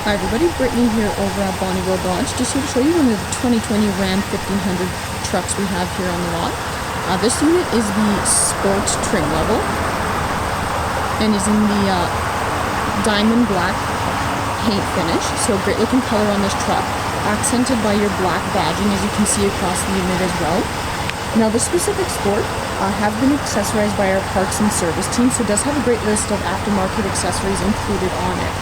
Hi everybody, Brittany here over at Bonnyville Dodge, just here to show you one of the 2020 Ram 1500 trucks we have here on the lot. This unit is the Sport trim level and is in the diamond black paint finish, so a great looking color on this truck, accented by your black badging as you can see across the unit as well. Now the specific Sport has been accessorized by our parts and service team, so it does have a great list of aftermarket accessories included on it.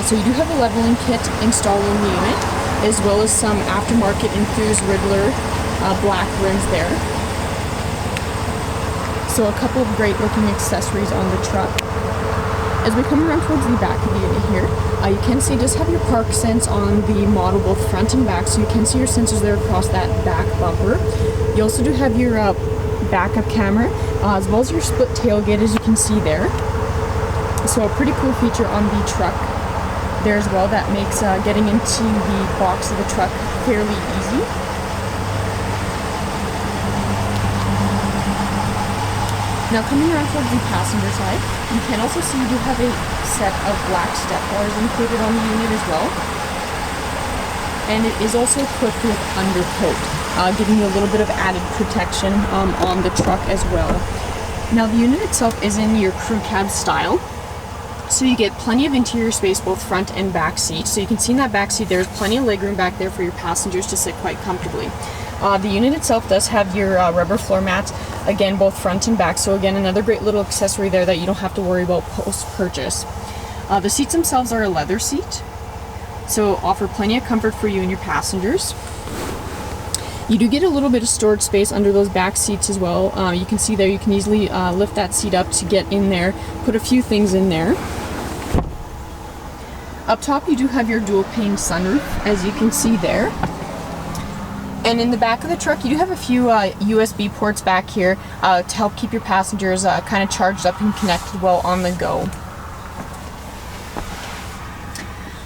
So you do have a leveling kit installed in the unit, as well as some aftermarket Enthuze Riddler black rims there. So a couple of great looking accessories on the truck. As we come around towards the back of the unit here, you can see it does have your park sense on the model, both front and back, so you can see your sensors there across that back bumper. You also do have your backup camera, as well as your split tailgate, as you can see there. So a pretty cool feature on the truck there as well that makes getting into the box of the truck fairly easy. Now coming around towards the passenger side, you can also see you do have a set of black step bars included on the unit as well. And it is also equipped with Undercoat, giving you a little bit of added protection on the truck as well. Now the unit itself is in your crew cab style, so you get plenty of interior space both front and back seats. So you can see in that back seat there's plenty of legroom back there for your passengers to sit quite comfortably. The unit itself does have your rubber floor mats, again both front and back, so again another great little accessory there that you don't have to worry about post-purchase. The seats themselves are a leather seat, so offer plenty of comfort for you and your passengers. You do get a little bit of storage space under those back seats as well. You can see there you can easily lift that seat up to get in there, put a few things in there. Up top you do have your dual pane sunroof, as you can see there. And in the back of the truck you do have a few USB ports back here to help keep your passengers kind of charged up and connected well on the go.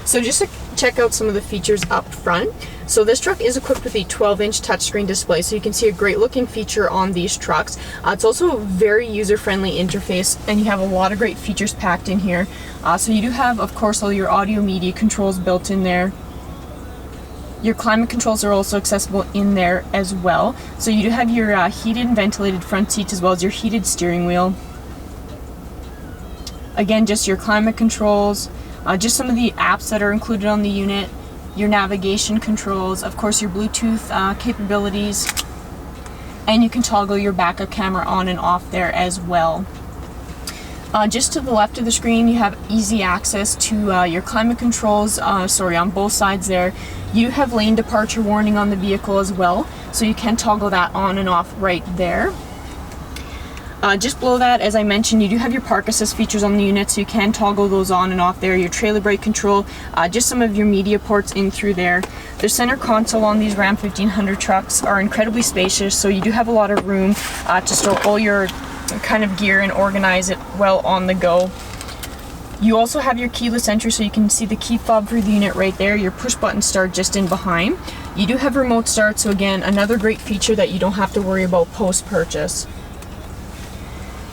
So just to check out some of the features up front. So this truck is equipped with a 12-inch touchscreen display, so you can see a great looking feature on these trucks. It's also a very user-friendly interface, and you have a lot of great features packed in here. So you do have, of course, all your audio media controls built in there. Your climate controls are also accessible in there as well. So you do have your heated and ventilated front seats as well as your heated steering wheel. Again, just your climate controls, just some of the apps that are included on the unit, your navigation controls, of course your Bluetooth capabilities, and you can toggle your backup camera on and off there as well. Just to the left of the screen you have easy access to your climate controls, on both sides there. You have lane departure warning on the vehicle as well, so you can toggle that on and off right there. Just below that, as I mentioned, you do have your park assist features on the unit, so you can toggle those on and off there. Your trailer brake control, just some of your media ports in through there. The center console on these Ram 1500 trucks are incredibly spacious, so you do have a lot of room to store all your kind of gear and organize it well on the go. You also have your keyless entry, so you can see the key fob for the unit right there, your push button start just in behind. You do have remote start, so again, another great feature that you don't have to worry about post-purchase.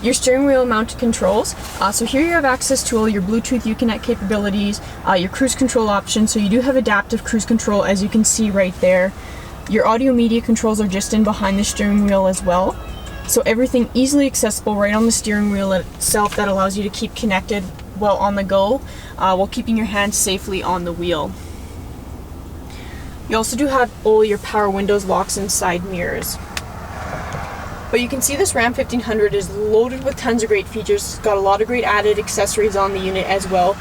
Your steering wheel mounted controls, so here you have access to all your Bluetooth Uconnect capabilities, your cruise control options, so you do have adaptive cruise control as you can see right there. Your audio media controls are just in behind the steering wheel as well, so everything easily accessible right on the steering wheel itself that allows you to keep connected well on the go while keeping your hands safely on the wheel. You also do have all your power windows, locks, and side mirrors. But you can see this Ram 1500 is loaded with tons of great features. It's got a lot of great added accessories on the unit as well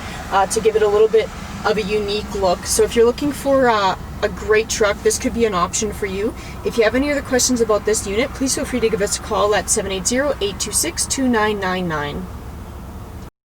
to give it a little bit of a unique look. So if you're looking for a great truck, this could be an option for you. If you have any other questions about this unit, please feel free to give us a call at 780-826-2999.